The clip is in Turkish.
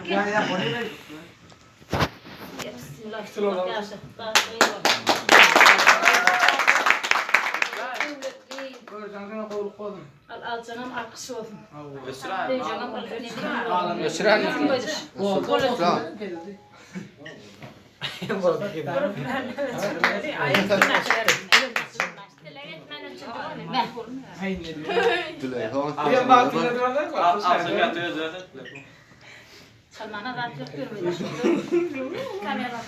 Ya bunu da. Bismillah. Bismillah. Yaşa. Daha Görcanına koyup koydum. al canım alkış olsun. Esra. Ben canım alkış Esra. Salmana rahat yok görmedim. Kamera